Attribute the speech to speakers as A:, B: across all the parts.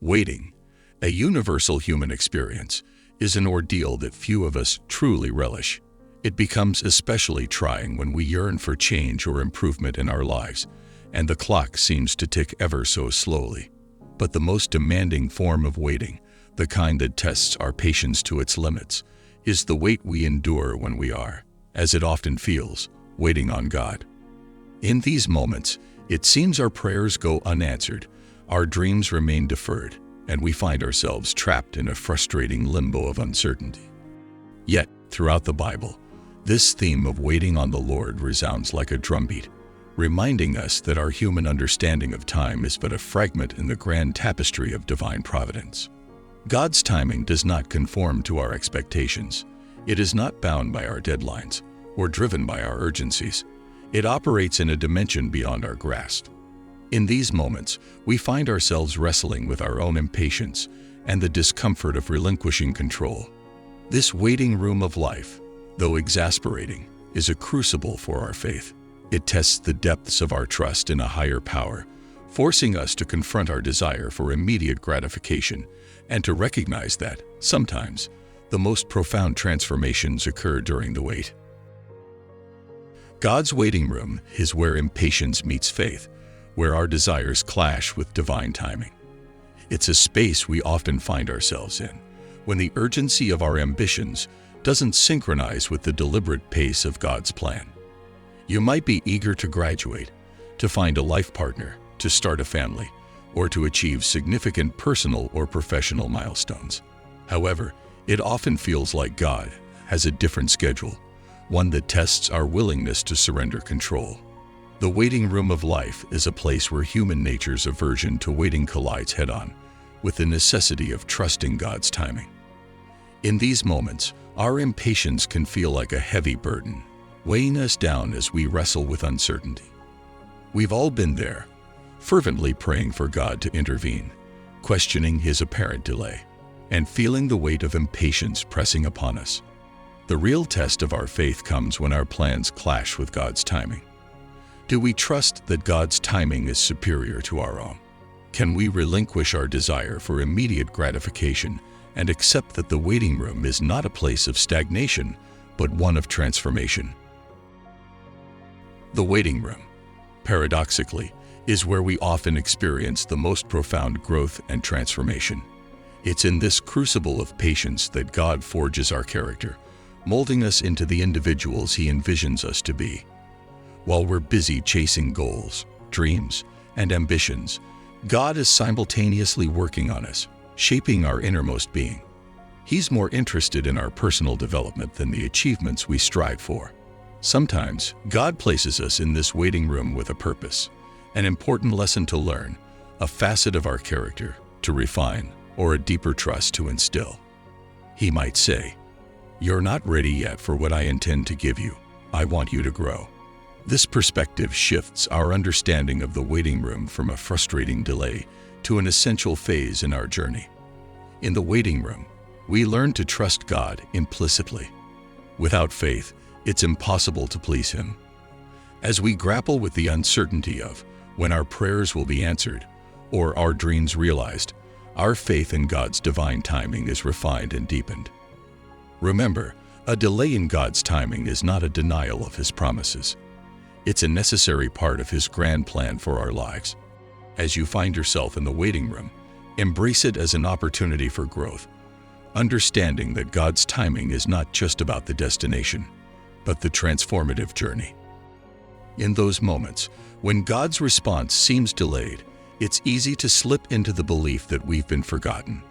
A: Waiting, a universal human experience, is an ordeal that few of us truly relish. It becomes especially trying when we yearn for change or improvement in our lives, and the clock seems to tick ever so slowly. But the most demanding form of waiting, the kind that tests our patience to its limits, is the wait we endure when we are, as it often feels, waiting on God. In these moments, it seems our prayers go unanswered, our dreams remain deferred, and we find ourselves trapped in a frustrating limbo of uncertainty. Yet, throughout the Bible, this theme of waiting on the Lord resounds like a drumbeat, reminding us that our human understanding of time is but a fragment in the grand tapestry of divine providence. God's timing does not conform to our expectations. It is not bound by our deadlines or driven by our urgencies. It operates in a dimension beyond our grasp. In these moments, we find ourselves wrestling with our own impatience and the discomfort of relinquishing control. This waiting room of life, though exasperating, is a crucible for our faith. It tests the depths of our trust in a higher power, forcing us to confront our desire for immediate gratification and to recognize that, sometimes, the most profound transformations occur during the wait. God's waiting room is where impatience meets faith, where our desires clash with divine timing. It's a space we often find ourselves in, when the urgency of our ambitions doesn't synchronize with the deliberate pace of God's plan. You might be eager to graduate, to find a life partner, to start a family, or to achieve significant personal or professional milestones. However, it often feels like God has a different schedule, one that tests our willingness to surrender control. The waiting room of life is a place where human nature's aversion to waiting collides head-on with the necessity of trusting God's timing. In these moments, our impatience can feel like a heavy burden, weighing us down as we wrestle with uncertainty. We've all been there, fervently praying for God to intervene, questioning His apparent delay, and feeling the weight of impatience pressing upon us. The real test of our faith comes when our plans clash with God's timing. Do we trust that God's timing is superior to our own? Can we relinquish our desire for immediate gratification and accept that the waiting room is not a place of stagnation, but one of transformation? The waiting room, paradoxically, is where we often experience the most profound growth and transformation. It's in this crucible of patience that God forges our character, molding us into the individuals He envisions us to be. While we're busy chasing goals, dreams, and ambitions, God is simultaneously working on us, shaping our innermost being. He's more interested in our personal development than the achievements we strive for. Sometimes, God places us in this waiting room with a purpose, an important lesson to learn, a facet of our character to refine, or a deeper trust to instill. He might say, "You're not ready yet for what I intend to give you. I want you to grow." This perspective shifts our understanding of the waiting room from a frustrating delay to an essential phase in our journey. In the waiting room, we learn to trust God implicitly. Without faith, it's impossible to please Him. As we grapple with the uncertainty of when our prayers will be answered or our dreams realized, our faith in God's divine timing is refined and deepened. Remember, a delay in God's timing is not a denial of His promises. It's a necessary part of His grand plan for our lives. As you find yourself in the waiting room, embrace it as an opportunity for growth, understanding that God's timing is not just about the destination, but the transformative journey. In those moments, when God's response seems delayed, it's easy to slip into the belief that we've been forgotten.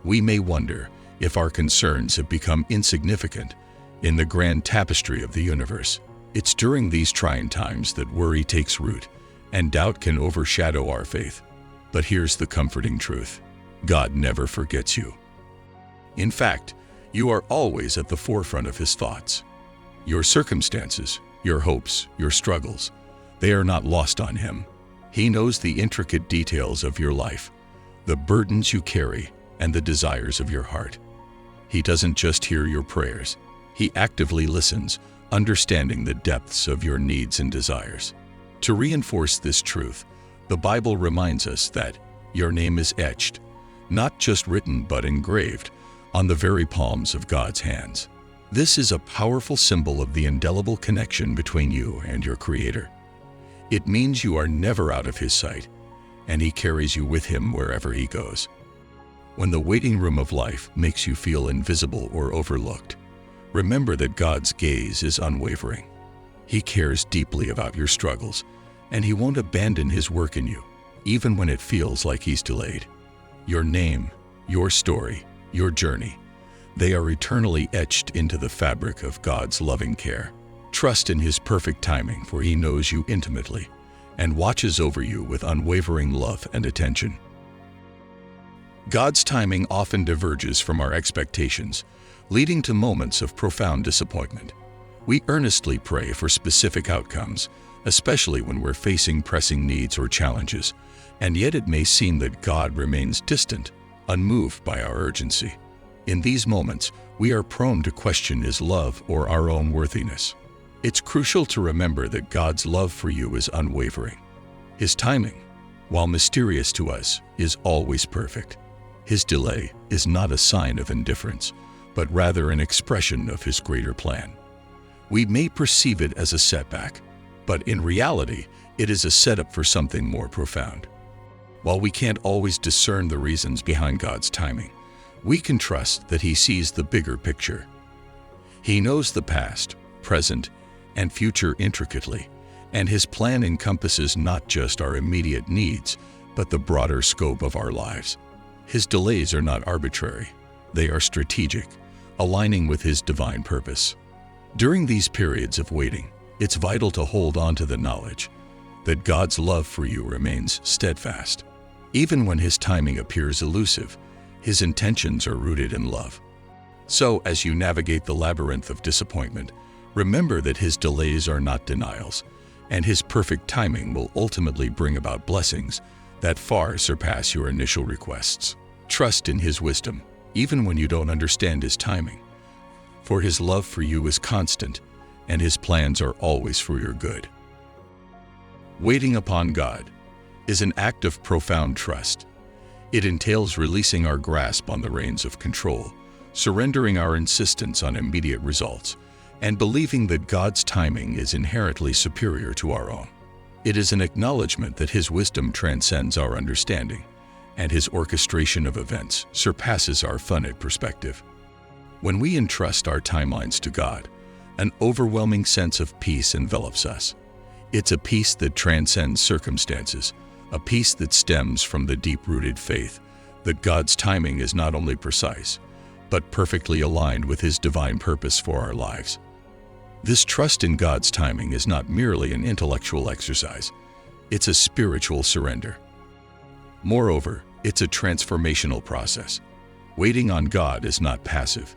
A: We may wonder if our concerns have become insignificant in the grand tapestry of the universe. It's during these trying times that worry takes root and doubt can overshadow our faith. But here's the comforting truth: God never forgets you. In fact, you are always at the forefront of His thoughts. Your circumstances, your hopes, your struggles, they are not lost on Him. He knows the intricate details of your life, the burdens you carry, and the desires of your heart. He doesn't just hear your prayers. He actively listens, understanding the depths of your needs and desires. To reinforce this truth, the Bible reminds us that your name is etched, not just written but engraved on the very palms of God's hands. This is a powerful symbol of the indelible connection between you and your Creator. It means you are never out of His sight, and He carries you with Him wherever He goes. When the waiting room of life makes you feel invisible or overlooked, remember that God's gaze is unwavering. He cares deeply about your struggles, and He won't abandon His work in you, even when it feels like He's delayed. Your name, your story, your journey, they are eternally etched into the fabric of God's loving care. Trust in His perfect timing, for He knows you intimately and watches over you with unwavering love and attention. God's timing often diverges from our expectations, leading to moments of profound disappointment. We earnestly pray for specific outcomes, especially when we're facing pressing needs or challenges, and yet it may seem that God remains distant, unmoved by our urgency. In these moments, we are prone to question His love or our own worthiness. It's crucial to remember that God's love for you is unwavering. His timing, while mysterious to us, is always perfect. His delay is not a sign of indifference, but rather an expression of His greater plan. We may perceive it as a setback, but in reality, it is a setup for something more profound. While we can't always discern the reasons behind God's timing, we can trust that He sees the bigger picture. He knows the past, present, and future intricately, and His plan encompasses not just our immediate needs, but the broader scope of our lives. His delays are not arbitrary. They are strategic, aligning with His divine purpose. During these periods of waiting, it's vital to hold on to the knowledge that God's love for you remains steadfast. Even when His timing appears elusive, His intentions are rooted in love. So, as you navigate the labyrinth of disappointment, remember that His delays are not denials, and His perfect timing will ultimately bring about blessings that far surpass your initial requests. Trust in His wisdom, even when you don't understand His timing, for His love for you is constant, and His plans are always for your good. Waiting upon God is an act of profound trust. It entails releasing our grasp on the reins of control, surrendering our insistence on immediate results, and believing that God's timing is inherently superior to our own. It is an acknowledgement that His wisdom transcends our understanding, and His orchestration of events surpasses our finite perspective. When we entrust our timelines to God, an overwhelming sense of peace envelops us. It's a peace that transcends circumstances, a peace that stems from the deep-rooted faith that God's timing is not only precise, but perfectly aligned with His divine purpose for our lives. This trust in God's timing is not merely an intellectual exercise, it's a spiritual surrender. Moreover, it's a transformational process. Waiting on God is not passive.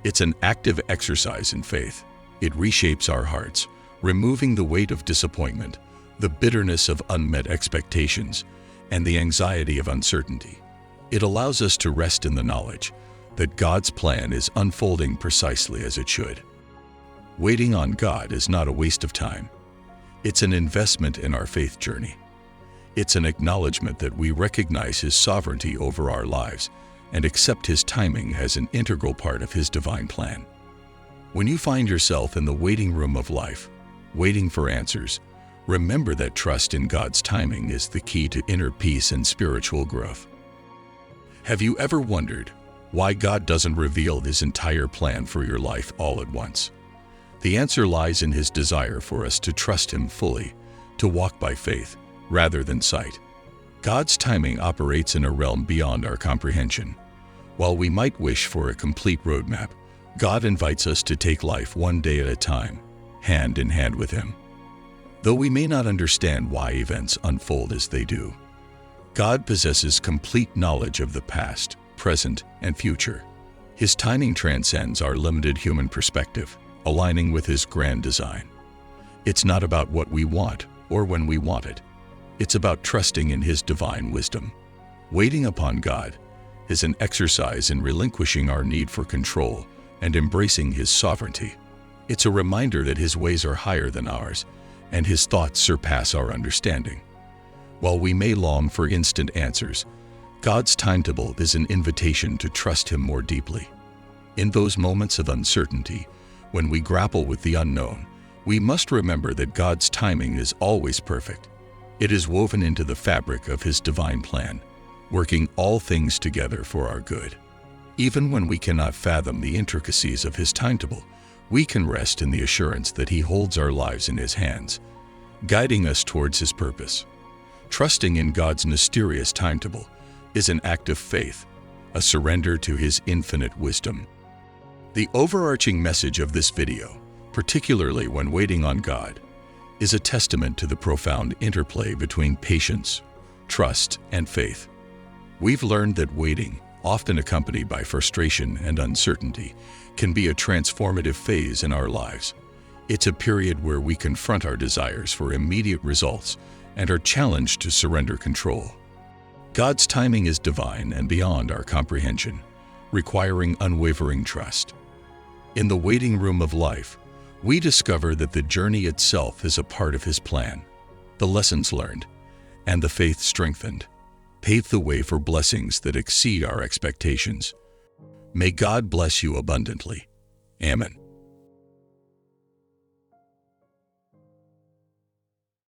A: It's an active exercise in faith. It reshapes our hearts, removing the weight of disappointment, the bitterness of unmet expectations, and the anxiety of uncertainty. It allows us to rest in the knowledge that God's plan is unfolding precisely as it should. Waiting on God is not a waste of time. It's an investment in our faith journey. It's an acknowledgement that we recognize His sovereignty over our lives and accept His timing as an integral part of His divine plan. When you find yourself in the waiting room of life, waiting for answers, remember that trust in God's timing is the key to inner peace and spiritual growth. Have you ever wondered why God doesn't reveal His entire plan for your life all at once? The answer lies in His desire for us to trust Him fully, to walk by faith rather than sight. God's timing operates in a realm beyond our comprehension. While we might wish for a complete roadmap, God invites us to take life one day at a time, hand in hand with Him. Though we may not understand why events unfold as they do, God possesses complete knowledge of the past, present, and future. His timing transcends our limited human perspective, aligning with His grand design. It's not about what we want or when we want it. It's about trusting in His divine wisdom. Waiting upon God is an exercise in relinquishing our need for control and embracing His sovereignty. It's a reminder that His ways are higher than ours, and His thoughts surpass our understanding. While we may long for instant answers, God's timetable is an invitation to trust Him more deeply. In those moments of uncertainty, when we grapple with the unknown, we must remember that God's timing is always perfect. It is woven into the fabric of His divine plan, working all things together for our good. Even when we cannot fathom the intricacies of His timetable, we can rest in the assurance that He holds our lives in His hands, guiding us towards His purpose. Trusting in God's mysterious timetable is an act of faith, a surrender to His infinite wisdom. The overarching message of this video, particularly when waiting on God, is a testament to the profound interplay between patience, trust, and faith. We've learned that waiting, often accompanied by frustration and uncertainty, can be a transformative phase in our lives. It's a period where we confront our desires for immediate results and are challenged to surrender control. God's timing is divine and beyond our comprehension, requiring unwavering trust. In the waiting room of life, we discover that the journey itself is a part of His plan. The lessons learned and the faith strengthened pave the way for blessings that exceed our expectations. May God bless you abundantly. Amen.